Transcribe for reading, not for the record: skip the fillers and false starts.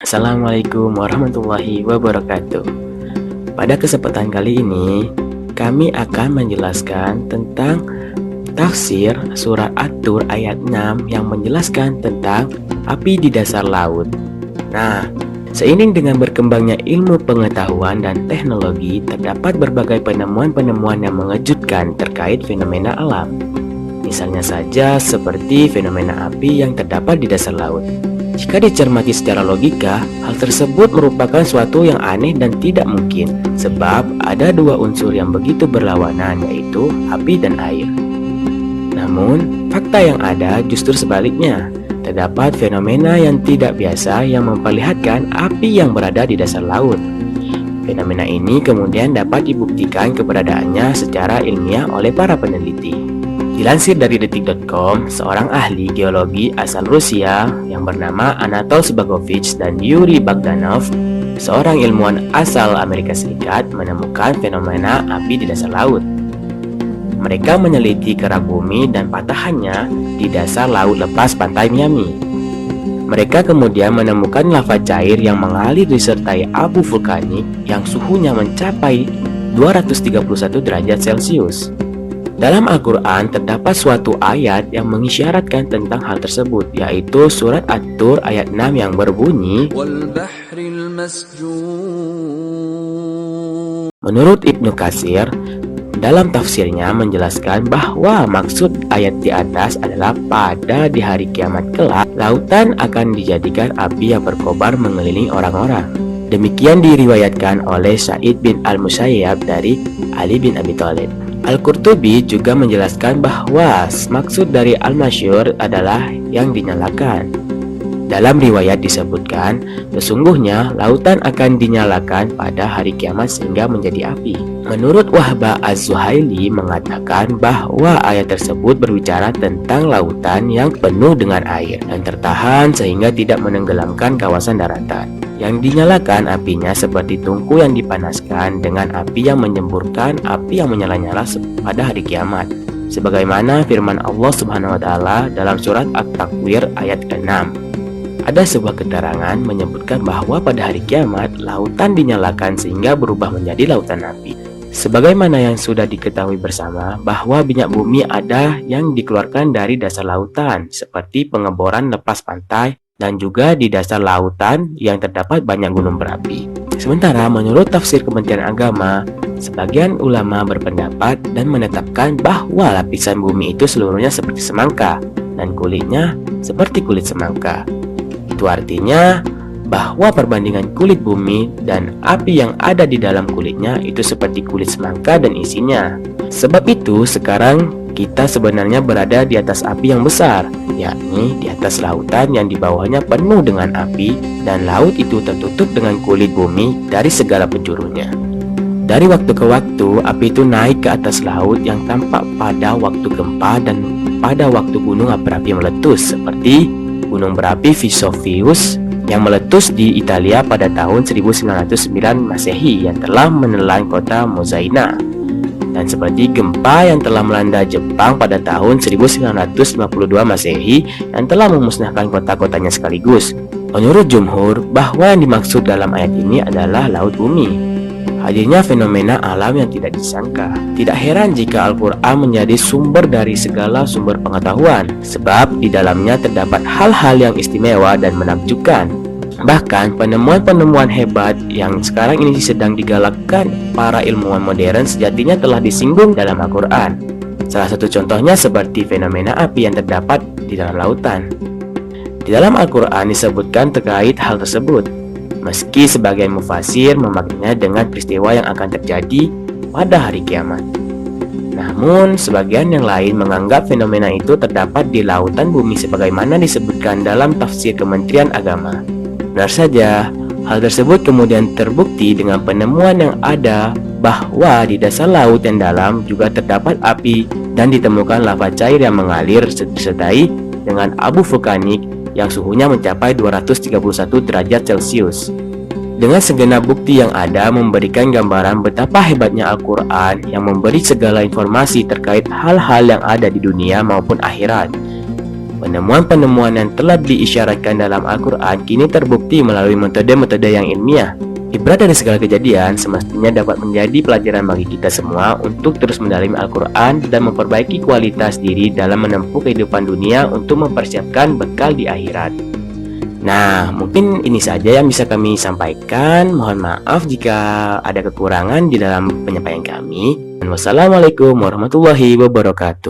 Assalamualaikum warahmatullahi wabarakatuh. Pada kesempatan kali ini, kami akan menjelaskan tentang tafsir surat At-Tur ayat 6 yang menjelaskan tentang api di dasar laut. Nah, seiring dengan berkembangnya ilmu pengetahuan dan teknologi, terdapat berbagai penemuan-penemuan yang mengejutkan terkait fenomena alam. Misalnya saja seperti fenomena api yang terdapat di dasar laut. Jika dicermati secara logika, hal tersebut merupakan suatu yang aneh dan tidak mungkin, sebab ada dua unsur yang begitu berlawanan, yaitu api dan air. Namun, fakta yang ada justru sebaliknya. Terdapat fenomena yang tidak biasa yang memperlihatkan api yang berada di dasar laut. Fenomena ini kemudian dapat dibuktikan keberadaannya secara ilmiah oleh para peneliti. Dilansir dari detik.com, seorang ahli geologi asal Rusia yang bernama Anatol Zbagovich dan Yuri Bogdanov, seorang ilmuwan asal Amerika Serikat, menemukan fenomena api di dasar laut. Mereka meneliti kerak bumi dan patahannya di dasar laut lepas pantai Miami. Mereka kemudian menemukan lava cair yang mengalir disertai abu vulkanik yang suhunya mencapai 231 derajat Celcius. Dalam Al-Quran terdapat suatu ayat yang mengisyaratkan tentang hal tersebut, yaitu surat At-Tur ayat 6 yang berbunyi, menurut Ibnu Katsir, dalam tafsirnya menjelaskan bahwa maksud ayat di atas adalah pada di hari kiamat kelak, lautan akan dijadikan api yang berkobar mengelilingi orang-orang. Demikian diriwayatkan oleh Sa'id bin Al-Musayyab dari Ali bin Abi Thalib. Al-Qurtubi juga menjelaskan bahwa maksud dari Al-Masyhur adalah yang dinyalakan. Dalam riwayat disebutkan, sesungguhnya lautan akan dinyalakan pada hari kiamat sehingga menjadi api. Menurut Wahbah Az-Zuhaili mengatakan bahwa ayat tersebut berbicara tentang lautan yang penuh dengan air dan tertahan sehingga tidak menenggelamkan kawasan daratan. Yang dinyalakan apinya seperti tungku yang dipanaskan dengan api yang menyemburkan api yang menyala-nyala pada hari kiamat. Sebagaimana firman Allah Subhanahu wa taala dalam surat At-Takwir ayat 6. Ada sebuah keterangan menyebutkan bahwa pada hari kiamat lautan dinyalakan sehingga berubah menjadi lautan api. Sebagaimana yang sudah diketahui bersama bahwa minyak bumi ada yang dikeluarkan dari dasar lautan seperti pengeboran lepas pantai dan juga di dasar lautan yang terdapat banyak gunung berapi. Sementara menurut tafsir Kementerian Agama, sebagian ulama berpendapat dan menetapkan bahwa lapisan bumi itu seluruhnya seperti semangka dan kulitnya seperti kulit semangka. Itu artinya bahwa perbandingan kulit bumi dan api yang ada di dalam kulitnya itu seperti kulit semangka dan isinya. Sebab itu sekarang kita sebenarnya berada di atas api yang besar, yakni di atas lautan yang di bawahnya penuh dengan api dan laut itu tertutup dengan kulit bumi dari segala penjurunya. Dari waktu ke waktu, api itu naik ke atas laut yang tampak pada waktu gempa dan pada waktu gunung berapi meletus, seperti gunung berapi Vesuvius yang meletus di Italia pada tahun 1909 Masehi yang telah menelan kota Mozaina, dan seperti gempa yang telah melanda Jepang pada tahun 1952 Masehi yang telah memusnahkan kota-kotanya sekaligus. Menurut jumhur, bahwa yang dimaksud dalam ayat ini adalah laut bumi. Hadirnya fenomena alam yang tidak disangka. Tidak heran jika Al-Quran menjadi sumber dari segala sumber pengetahuan, sebab di dalamnya terdapat hal-hal yang istimewa dan menakjubkan. Bahkan penemuan-penemuan hebat yang sekarang ini sedang digalakkan para ilmuwan modern sejatinya telah disinggung dalam Al-Quran. Salah satu contohnya seperti fenomena api yang terdapat di dalam lautan. Di dalam Al-Quran disebutkan terkait hal tersebut, meski sebagian mufasir memaknainya dengan peristiwa yang akan terjadi pada hari kiamat. Namun, sebagian yang lain menganggap fenomena itu terdapat di lautan bumi sebagaimana disebutkan dalam tafsir Kementerian Agama. Benar saja, hal tersebut kemudian terbukti dengan penemuan yang ada bahwa di dasar laut yang dalam juga terdapat api dan ditemukan lava cair yang mengalir disertai dengan abu vulkanik yang suhunya mencapai 231 derajat Celcius. Dengan segenap bukti yang ada memberikan gambaran betapa hebatnya Al-Quran yang memberi segala informasi terkait hal-hal yang ada di dunia maupun akhirat. Penemuan-penemuan yang telah diisyaratkan dalam Al-Quran kini terbukti melalui metode-metode yang ilmiah. Ibrat dari segala kejadian semestinya dapat menjadi pelajaran bagi kita semua untuk terus mendalami Al-Quran dan memperbaiki kualitas diri dalam menempuh kehidupan dunia untuk mempersiapkan bekal di akhirat. Nah, mungkin ini saja yang bisa kami sampaikan. Mohon maaf jika ada kekurangan di dalam penyampaian kami. Dan wassalamualaikum warahmatullahi wabarakatuh.